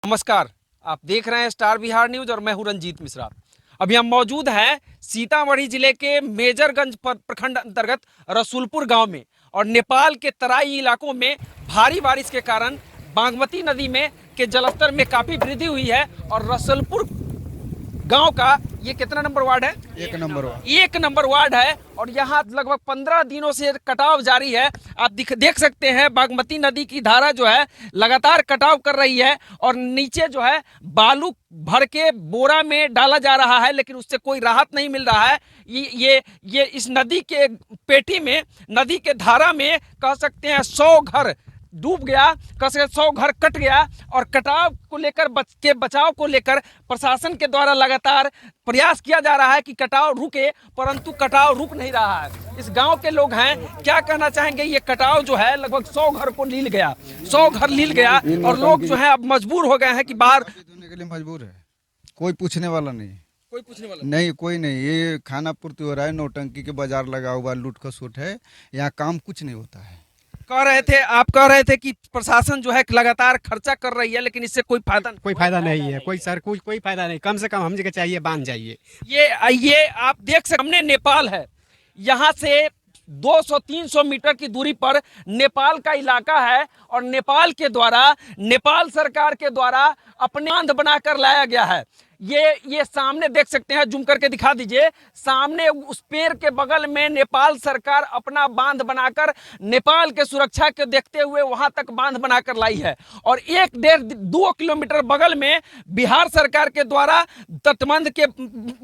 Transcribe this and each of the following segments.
नमस्कार, आप देख रहे हैं स्टार बिहार न्यूज और मैं हूं रंजीत मिश्रा। अभी हम मौजूद हैं सीतामढ़ी जिले के मेजरगंज प्रखंड अंतर्गत रसूलपुर गांव में और नेपाल के तराई इलाकों में भारी बारिश के कारण बागमती नदी में के जलस्तर में काफी वृद्धि हुई है और रसूलपुर गांव का ये कितना नंबर वार्ड है? 1 नंबर वार्ड है और यहाँ लगभग 15 दिनों से कटाव जारी है। आप देख सकते हैं बागमती नदी की धारा जो है लगातार कटाव कर रही है और नीचे जो है बालू भर के बोरा में डाला जा रहा है, लेकिन उससे कोई राहत नहीं मिल रहा है। ये इस नदी के पेटी में, नदी के धारा में कह सकते हैं 100 घर डूब गया, कस 100 घर कट गया और कटाव को लेकर बचाव को लेकर प्रशासन के द्वारा लगातार प्रयास किया जा रहा है कि कटाव रुके, परंतु कटाव रुक नहीं रहा है। इस गांव के लोग हैं, क्या कहना चाहेंगे? ये कटाव जो है लगभग 100 घर को लील गया, 100 घर लील गया और लोग जो है अब मजबूर हो गए हैं कि बाहर धोने के लिए मजबूर है। कोई पूछने वाला नहीं, कोई पूछने वाला नहीं, कोई नहीं। ये खाना पूर्ति हो रहा है, नौटंकी के बाजार लगा हुआ, लूट खसुट है, यहाँ काम कुछ नहीं होता है। आप कह रहे थे कि प्रशासन जो है लगातार खर्चा कर रही है, लेकिन इससे कोई फायदा नहीं है। कोई फायदा नहीं। कम से कम हम जगह चाहिए, बांध जाइए। ये आप देख सकते, सामने नेपाल है, यहाँ से 200-300 मीटर की दूरी पर नेपाल का इलाका है और नेपाल सरकार के द्वारा अपने बांध बनाकर लाया गया है। ये सामने देख सकते हैं, जूम करके दिखा दीजिए, सामने उस पेड़ के बगल में नेपाल सरकार अपना बांध बनाकर नेपाल के सुरक्षा के देखते हुए वहां तक बांध बनाकर लाई है और 1-1.5-2 किलोमीटर बगल में बिहार सरकार के द्वारा तटबंध के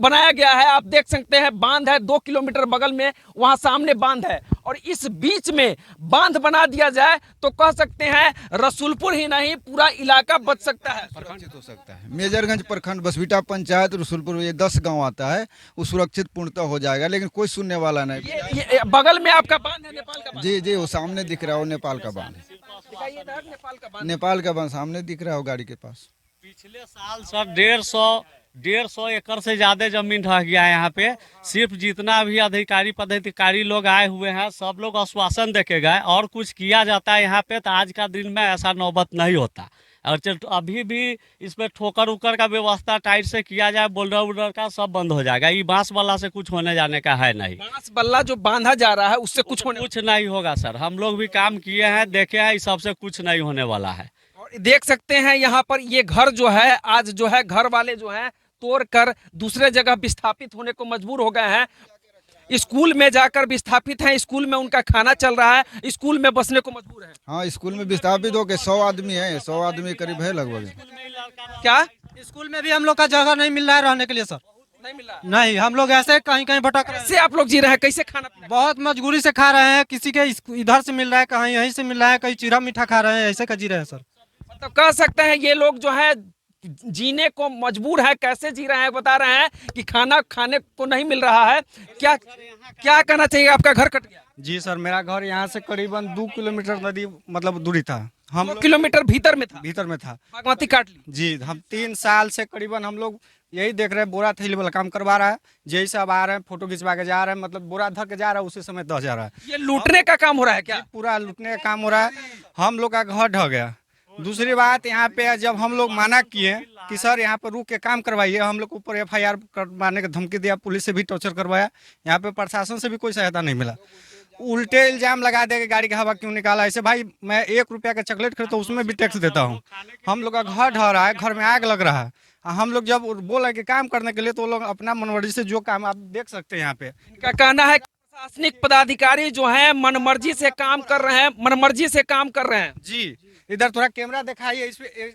बनाया गया है। आप देख सकते हैं बांध है 2 किलोमीटर बगल में, वहां सामने बांध है और इस बीच में बांध बना दिया जाए तो कह सकते हैं रसूलपुर ही नहीं पूरा इलाका बच सकता है, सुरक्षित हो सकता है। मेजरगंज प्रखंड, बसबीटा पंचायत, रसूलपुर, ये 10 गांव आता है, वो सुरक्षित पूर्णतः हो जाएगा, लेकिन कोई सुनने वाला नहीं। ये बगल में आपका बांध है, नेपाल का बांध? जी, वो सामने दिख रहा हो, नेपाल का बांध है। नेपाल का बांध सामने दिख रहा हो गाड़ी के पास। पिछले साल सर 150 एकड़ से ज्यादा जमीन ढह गया है यहाँ पे। सिर्फ जितना भी अधिकारी पदाधिकारी लोग आए हुए हैं, सब लोग आश्वासन देके गए और कुछ किया जाता है यहाँ पे, तो आज का दिन में ऐसा नौबत नहीं होता। और अभी भी इसमें ठोकर उकर का व्यवस्था टाइट से किया जाए, बोल्डर वोल्डर का सब बंद हो जाएगा। ये बांस बल्ला से कुछ होने जाने का है नहीं। बांस बल्ला जो बांधा जा रहा है उससे कुछ नहीं होगा सर। हम लोग भी काम किए हैं, देखे हैं, इस सबसे कुछ नहीं होने वाला है। और देख सकते हैं यहाँ पर ये घर जो है, आज जो है घर वाले जो हैं तोड़ कर दूसरे जगह विस्थापित होने को मजबूर हो गए हैं। स्कूल में जाकर विस्थापित हैं, स्कूल में उनका खाना चल रहा है, स्कूल में बसने को मजबूर है। हाँ, स्कूल में विस्थापित हो गए 100 आदमी है, 100 आदमी करीब है लगभग। क्या स्कूल में भी हम लोग का जगह नहीं मिल रहा है रहने के लिए सर? नहीं मिल रहा? नहीं, हम लोग ऐसे कहीं कहीं भटक रहे हैं। कैसे आप लोग जी रहे हैं? कैसे खाना पीना? बहुत मजबूरी से खा रहे हैं, किसी के इधर से मिल रहा है, कहीं यहीं से मिल रहा है, कहीं चिरा मीठा खा रहे हैं, ऐसे का जी रहे हैं सर। मतलब कह सकते हैं ये लोग जो है जीने को मजबूर है। कैसे जी रहे हैं? बता रहे हैं कि खाना खाने को नहीं मिल रहा है। क्या कहना चाहिए? आपका घर कट गया? जी सर, मेरा घर यहाँ से करीबन 2 किलोमीटर नदी मतलब दूरी था। हम 2 किलोमीटर भीतर में था? बागमती काट ली? जी, हम 3 साल से करीबन हम लोग यही देख रहे हैं, बोरा थैली वाला काम करवा रहा है, जैसे अब आ रहे हैं फोटो खिंचवा के जा रहे हैं, मतलब बोरा धर के जा रहा है, उसी समय दह जा रहा है। ये लूटने का काम हो रहा है क्या? पूरा लूटने का काम हो रहा है। हम लोग का घर ढह गया। दूसरी बात, यहाँ पे जब हम लोग माना किए कि सर यहाँ पर रुक के काम करवाइए, हम लोग ऊपर FIR करवाने की धमकी दिया, पुलिस से भी टॉर्चर करवाया, यहाँ पे प्रशासन से भी कोई सहायता नहीं मिला। उल्टे इल्जाम लगा दे कि गाड़ी का हवा क्यों निकाला। ऐसे भाई, मैं 1 रुपया का चॉकलेट खरीदता हूँ, उसमें भी टैक्स देता हूँ। हम लोग का घर ढह रहा है, घर में आग लग रहा है। हम लोग जब बोला कि काम करने के लिए, तो लोग अपना मनमर्जी से जो काम, आप देख सकते हैं यहाँ पे। क्या कहना है? प्रशासनिक पदाधिकारी जो हैं मनमर्जी से काम कर रहे हैं, जी, इधर थोड़ा कैमरा दिखाइए,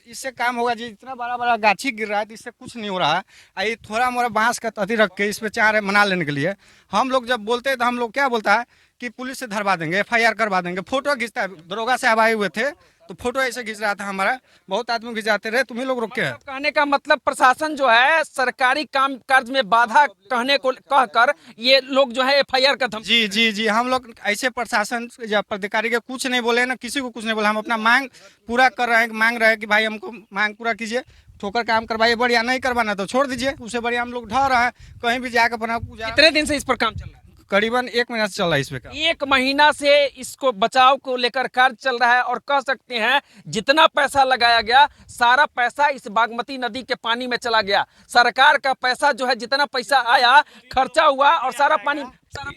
इससे काम होगा जी। इतना बड़ा गाछी गिर रहा है तो इससे कुछ नहीं हो रहा है। ये थोड़ा मोड़ा बांस का तथी रख के इस पे चाह रहे मना लेने के लिए। हम लोग जब बोलते हैं तो हम लोग क्या बोलता है कि पुलिस से धरवा देंगे, FIR करवा देंगे। फोटो खींचता है, दरोगा साहब आए हुए थे तो फोटो ऐसे खींच रहा था हमारा, बहुत आदमी खिंचाते रहे, तुम्ही लोग रोके हैं। कहने का मतलब प्रशासन जो है सरकारी काम काज में बाधा कहकर ये लोग जो है FIR का जी, हम लोग ऐसे प्रशासन या पदाधिकारी के कुछ नहीं बोले ना, किसी को कुछ नहीं बोले। हम अपना मांग पूरा कर रहे हैं, मांग रहे हैं कि भाई हमको मांग पूरा कीजिए, ठोकर काम करवाइए, बढ़िया नहीं करवाना तो छोड़ दीजिए। उससे बढ़िया हम लोग ढह रहे हैं, कहीं भी जाकर अपना। कितने दिन से इस पर काम चल रहा है? करीबन 1 महीना से चल रहा है इस पे काम। 1 महीना से इसको बचाव को लेकर कार्य चल रहा है और कह सकते हैं जितना पैसा लगाया गया सारा पैसा इस बागमती नदी के पानी में चला गया। सरकार का पैसा जो है जितना पैसा आया खर्चा हुआ और सारा पानी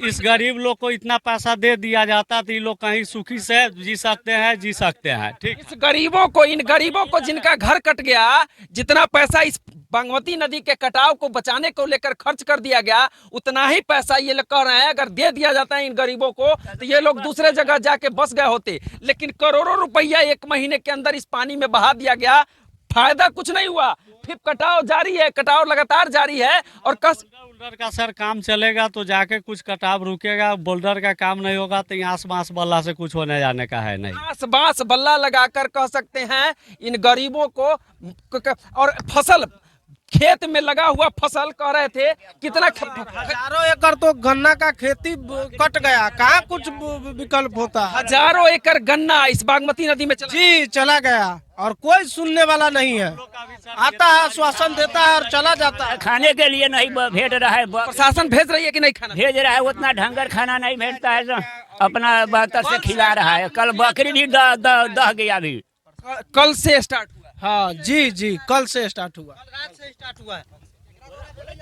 इस गरीब लोग को इतना पैसा दे दिया जाता तो ये लोग कहीं सुखी से जी सकते हैं। ठीक, इस गरीबों को, इन गरीबों को जिनका घर कट गया, जितना पैसा इस बागमती नदी के कटाव को बचाने को लेकर खर्च कर दिया गया उतना ही पैसा ये लोग कह रहे हैं अगर दे दिया जाता है इन गरीबों को तो ये लोग दूसरे जगह जाके बस गए होते। लेकिन करोड़ों रुपया 1 महीने के अंदर इस पानी में बहा दिया गया, फायदा कुछ नहीं हुआ। फिर कटाव जारी है, कटाव लगातार जारी है और बोल्डर का सर काम चलेगा तो जाके कुछ कटाव रुकेगा, बोल्डर का काम नहीं होगा तो यहाँ बांस बल्ला से कुछ होने जाने का है नहीं। बांस बल्ला लगाकर कह सकते हैं इन गरीबों को, और फसल खेत में लगा हुआ फसल कह रहे थे कितना हजारों एकड़ तो गन्ना का खेती कट गया, कहाँ कुछ विकल्प होता है। हजारों एकड़ गन्ना इस बागमती नदी में चला गया और कोई सुनने वाला नहीं है। आता है, आश्वासन देता है और चला जाता है। खाने के लिए नहीं भेज रहा है, प्रशासन भेज रही है कि नहीं खाना भेज रहा है, उतना ढंगर खाना नहीं भेजता है, अपना बहतर से खिला रहा है। कल बकरी भी दह गया अभी, कल से स्टार्ट हुआ। हाँ जी, कल से स्टार्ट हुआ।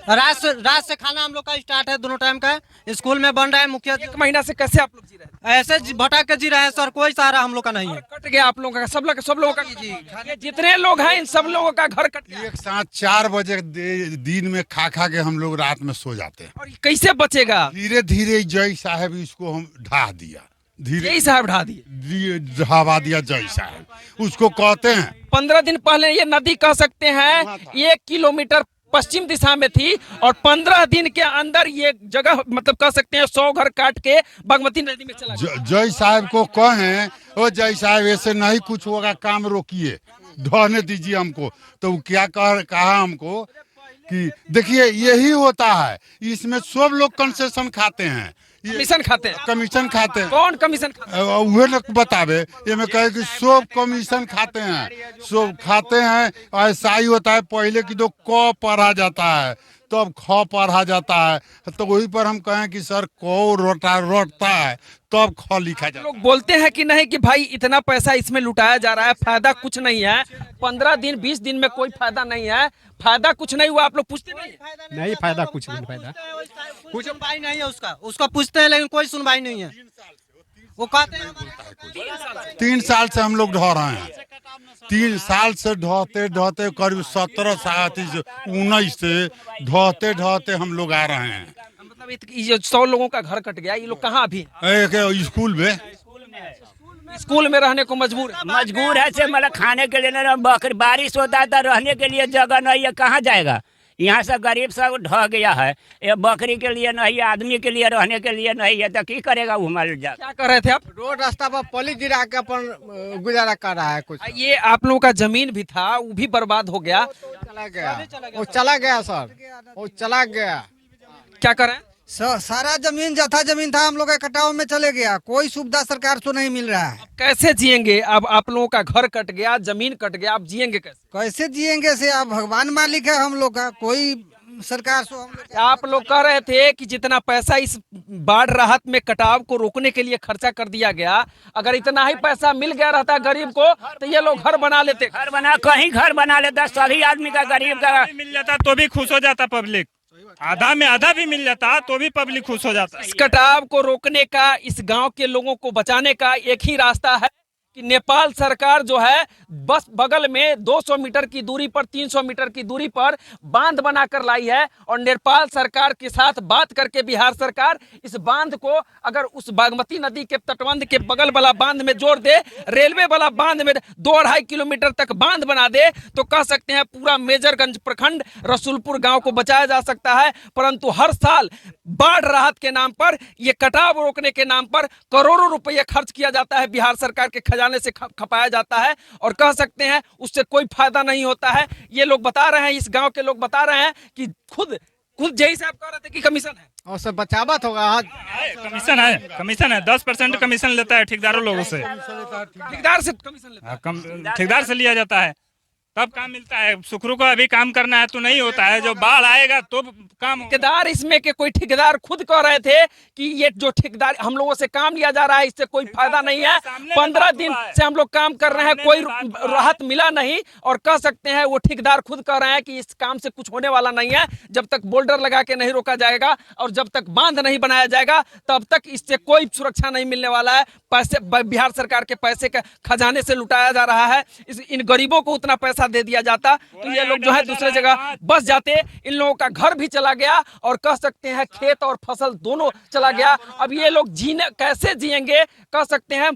रात से खाना हम लोग का स्टार्ट है, दोनों टाइम का स्कूल में बन रहा है। मुखिया 1 महीना से कैसे आप लोग जी रहे हैं? ऐसे भटक के जी रहे हैं सर, कोई सहारा हम लोग का नहीं है। कट गया आप लोगों का, सब लोगों का जी, जितने लोग हैं इन सब लोगों का घर कट गया। एक साथ 4 बजे दिन में खा के हम लोग रात में सो जाते हैं। और कैसे बचेगा? धीरे धीरे जय साहब इसको हम ढा दिया, यही साहब ढा दिए, ढावा दिया जय साहब उसको कहते हैं। 15 दिन पहले ये नदी कह सकते हैं 1 किलोमीटर पश्चिम दिशा में थी और 15 दिन के अंदर ये जगह मतलब कह सकते हैं 100 घर काट के बागमती नदी में चला गया। जय साहब को कहें ओ जय साहब ऐसे नहीं कुछ होगा, काम रोकिए, ढहने दीजिए हमको। तो वो क्या कहा हमको कि देखिए यही होता है, इसमें सब लोग कंसेशन खाते हैं, कमीशन खाते हैं। कमीशन खाते हैं। कौन कमीशन खाते हैं? वह लोग बतावे, ये में कहे कि सब कमीशन खाते हैं, सब खाते हैं। ऐसा ही होता है, पहले की तो क पढ़ा जाता है तब ख पढ़ा जाता है, तो वही पर हम कहें कि सर क रोटता है तब ख लिखा जाता है। लोग बोलते हैं कि नहीं कि भाई इतना पैसा इसमें लुटाया जा रहा है, फायदा कुछ नहीं है, 15 दिन 20 दिन में कोई फायदा नहीं है, फायदा कुछ नहीं हुआ। आप लोग पूछते नहीं फायदा कुछ नहीं, फायदा कुछ सुनवाई नहीं है उसका पूछते हैं लेकिन कोई सुनवाई नहीं है। वो कहते हैं 3 साल से हम लोग ढह रहे हैं, 3 साल से ढहते करीब 19 से ढहते हम लोग आ रहे हैं। मतलब ये 100 लोगों का घर कट गया, ये लोग कहाँ अभी स्कूल में रहने को मजबूर है से मतलब खाने के लिए ना, बकरी बारिश होता है तो रहने के लिए जगह नहीं है, कहाँ जाएगा? यहाँ से गरीब सब ढह गया है, ये बकरी के लिए नहीं है, आदमी के लिए रहने के लिए नहीं है, तो क्या करेगा वो हमारे? क्या कर रहे थे आप? रोड रास्ता पर पली गिरा के अपन गुजारा कर रहा है। कुछ ये आप लोगों का जमीन भी था वो भी बर्बाद हो गया। वो चला गया सर, वो चला गया। क्या करें? सारा जमीन जथा जमीन था हम लोग के कटाव में चले गया, कोई सुविधा सरकार से नहीं मिल रहा है। कैसे जिएंगे? अब आप लोगों का घर कट गया, जमीन कट गया, आप जिएंगे कैसे जिएंगे से? आप भगवान मालिक है हम लोग का, कोई सरकार से हम लोग। आप लोग कह रहे थे कि जितना पैसा इस बाढ़ राहत में कटाव को रोकने के लिए खर्चा कर दिया गया, अगर इतना ही पैसा मिल गया रहता गरीब को तो ये लोग घर बना लेते। कहीं घर बना लेता, सभी आदमी का गरीब का मिल जाता तो भी खुश हो जाता पब्लिक, आधा में आधा भी मिल जाता तो भी पब्लिक खुश हो जाता। इस कटाव को रोकने का, इस गांव के लोगों को बचाने का एक ही रास्ता है कि नेपाल सरकार जो है बस बगल में 200 मीटर की दूरी पर, 300 मीटर की दूरी पर बांध बनाकर लाई है और नेपाल सरकार के साथ बात करके बिहार सरकार इस बांध को अगर उस बागमती नदी के तटबंध के बगल वाला बांध में जोड़ दे, रेलवे वाला बांध में 2-2.5 किलोमीटर तक बांध बना दे, तो कह सकते हैं पूरा मेजरगंज प्रखंड रसूलपुर गांव को बचाया जा सकता है। परंतु हर साल बाढ़ राहत के नाम पर, ये कटाव रोकने के नाम पर करोड़ों रुपये खर्च किया जाता है, बिहार सरकार के खजाने से खपाया जाता है और कह सकते हैं उससे कोई फायदा नहीं होता है। ये लोग बता रहे हैं, इस गांव के लोग बता रहे हैं कि खुद जय साहब कह रहे थे कि कमीशन है और सब बचावत होगा। कमीशन है 10% कमीशन लेता है ठेकेदारों लोगों से, ठेकेदार से कमीशन लेता है। ठेकेदार से लिया जाता है तब काम मिलता है। सुखरू को अभी काम करना है तो नहीं होता है, जो बाढ़ आएगा तो काम होगा। ठेकेदार इसमें के कोई ठेकेदार खुद कह रहे थे कि ये जो ठेकेदार हम लोगों से काम लिया जा रहा है इससे कोई फायदा नहीं है। 15 दिन से हम लोग काम कर रहे हैं, कोई राहत मिला नहीं। और कह सकते हैं वो ठेकेदार खुद कह रहे हैं कि इस काम से कुछ होने वाला नहीं है। जब तक बोल्डर लगा के नहीं रोका जाएगा और जब तक बांध नहीं बनाया जाएगा तब तक इससे कोई सुरक्षा नहीं मिलने वाला है। पैसे बिहार सरकार के पैसे के खजाने से लुटाया जा रहा है। इन गरीबों को उतना पैसा दे दिया जाता तो ये लोग जो है दूसरे जगह बस जाते। इन लोगों का घर भी चला गया और कह सकते हैं खेत और फसल दोनों चला गया। अब ये लोग जीने कैसे जिएंगे कह सकते हैं।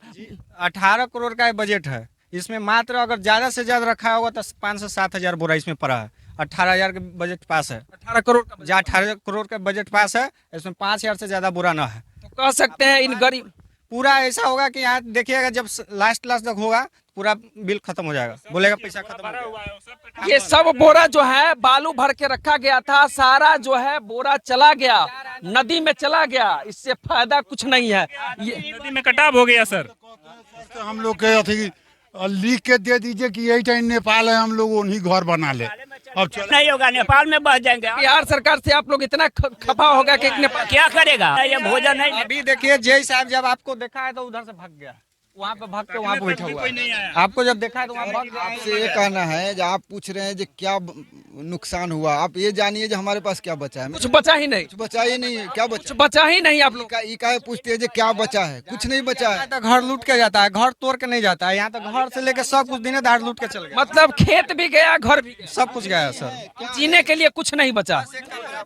18 करोड़ का बजट है, इसमें मात्र अगर ज्यादा से ज्यादा रखा होगा तो 5 से 7 हजार बोरा इसमें पड़ा है। 18,000 का बजट पास है, 18 करोड़ का 18 करोड़ का बजट पास है, इसमें 5,000 से ज्यादा बोरा ना है। तो कह सकते हैं इन गरीब पूरा ऐसा होगा कि यहाँ देखिएगा जब लास्ट तक होगा पूरा बिल खत्म हो जाएगा, बोलेगा पैसा खत्म हो गया। ये सब बोरा जो है बालू भर के रखा गया था, सारा जो है बोरा चला गया, नदी में चला गया। इससे फायदा कुछ नहीं है। ये नदी में कटाव हो गया सर। तो हम लोग के अथी लिख के दे दीजिए कि यही टाइम नेपाल है, हम लोग उन्हीं घर बना ले। अब नहीं होगा, नेपाल में बह जाएंगे। बिहार सरकार से आप लोग इतना खफा होगा कि क्या करेगा ये भोजन नहीं। अभी देखिए जय साहब जब आपको देखा है तो उधर से भाग गया, वहाँ पे भाग के वहाँ पे बैठा हुआ है। आपको जब देखा है तो वहाँ भाग गया। आपसे ये कहना है जो आप पूछ रहे हैं जो क्या नुकसान हुआ, आप ये जानिए जो हमारे पास क्या बचा है। कुछ बचा ही नहीं, कुछ बचा ही नहीं है। क्या कुछ बचा? बचा ही नहीं। आप लोग ये काहे पूछते हैं जो क्या बचा है? कुछ नहीं बचा है। तो घर लूट के जाता है, घर तोड़ के नहीं जाता है। यहाँ तो घर से लेकर सब कुछ दिने दाड़ लूट के चल गया, मतलब खेत भी गया, घर भी गया, सब कुछ गया है सर। जीने के लिए कुछ नहीं बचा।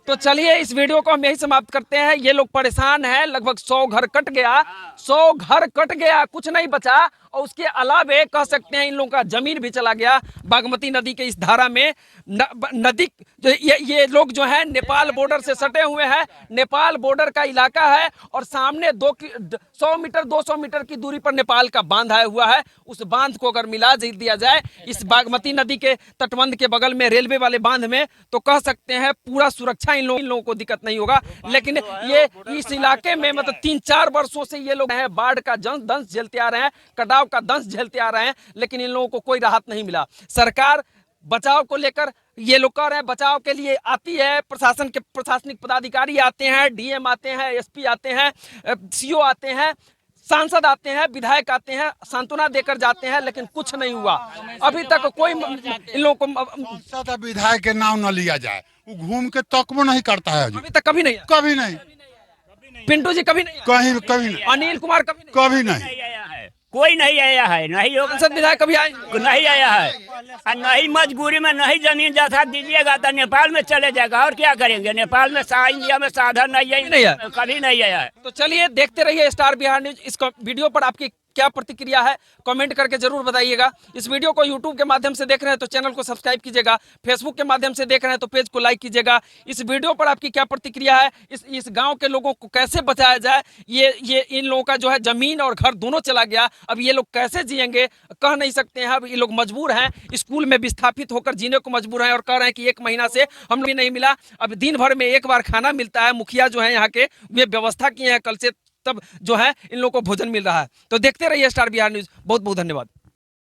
तो चलिए इस वीडियो को हम यही समाप्त करते हैं। ये लोग परेशान हैं, लगभग 100 घर कट गया, 100 घर कट गया, कुछ नहीं बचा। और उसके अलावे कह सकते हैं इन लोगों का जमीन भी चला गया बागमती नदी के इस धारा में। नदी ये लोग जो है नेपाल बॉर्डर से सटे हुए हैं, नेपाल बॉर्डर का इलाका है और सामने 100 मीटर 200 मीटर की दूरी पर नेपाल का बांध आया हुआ है। उस बांध को अगर मिला दिया जाए इस बागमती नदी के तटबंध के बगल में रेलवे वाले बांध में तो कह सकते हैं पूरा सुरक्षा इन लोगों को दिक्कत नहीं होगा। लेकिन ये इस इलाके में मतलब 3-4 वर्षों से ये लोग हैं बाढ़ का दंश झेलते आ रहे हैं, कटाव का दंश झेलते आ रहे हैं, लेकिन इन लोगों को कोई राहत नहीं मिला। सरकार बचाव को लेकर ये लोग कह रहे हैं बचाव के लिए आती है, प्रशासन के प्रशासनिक पदाधिकारी आते हैं, डीएम आते हैं, एसपी आते हैं, सीओ आते हैं, सांसद आते हैं, विधायक आते हैं, सांत्वना देकर जाते हैं, लेकिन कुछ नहीं हुआ अभी तक। कोई इन लोगों को विधायक के नाम न लिया जाए, वो घूम के तकबो नहीं करता है अभी तक कभी नहीं। कभी नहीं। पिंटू जी कभी नहीं, कभी नहीं। अनिल कुमार कभी नहीं। कोई नहीं आया है, नहीं होगा। सांसद विधायक कभी आए नहीं आया है, और नहीं मजबूरी में नहीं जमीन जैसा दीजिएगा तो नेपाल में चले जाएगा। और क्या करेंगे, नेपाल में इंडिया में साधन नहीं है, कभी नहीं आया है। तो चलिए देखते रहिए स्टार बिहार न्यूज। इस वीडियो पर आपकी क्या प्रतिक्रिया है कमेंट करके जरूर बताइएगा। इस वीडियो को यूट्यूब के माध्यम से देख रहे हैं तो चैनल को सब्सक्राइब कीजिएगा, फेसबुक के माध्यम से देख रहे हैं तो पेज को लाइक कीजिएगा। इस वीडियो पर आपकी क्या प्रतिक्रिया है, इस गांव के लोगों को कैसे बचाया जाए। ये इन लोगों का जो है जमीन और घर दोनों चला गया, अब ये लोग कैसे जिएंगे कह नहीं सकते हैं। अब ये लोग मजबूर हैं, स्कूल में विस्थापित होकर जीने को मजबूर हैं और कह रहे हैं कि 1 महीना से हम लोग नहीं मिला। अब दिन भर में 1 बार खाना मिलता है। मुखिया जो है यहाँ के वे व्यवस्था किए हैं कल से, तब जो है इन लोगों को भोजन मिल रहा है। तो देखते रहिए स्टार बिहार न्यूज। बहुत बहुत धन्यवाद।